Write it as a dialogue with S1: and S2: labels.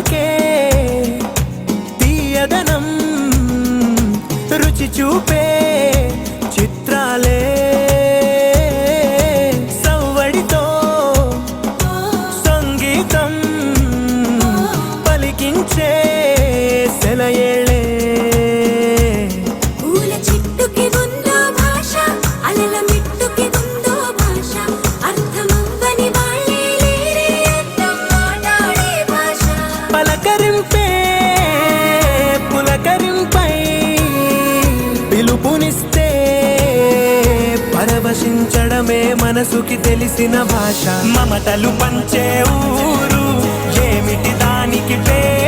S1: మాటలకే తీయదనం రుచి చూపే చిత్రాలే సవ్వడితో సంగీతం పలికించే సెలయేళే పలకరింపే పులకరింపై పిలుపునిస్తే పరవశించడమే మనసుకి తెలిసిన భాష మమతలు పంచే ఊరు ఏమిటి దానికి పేరు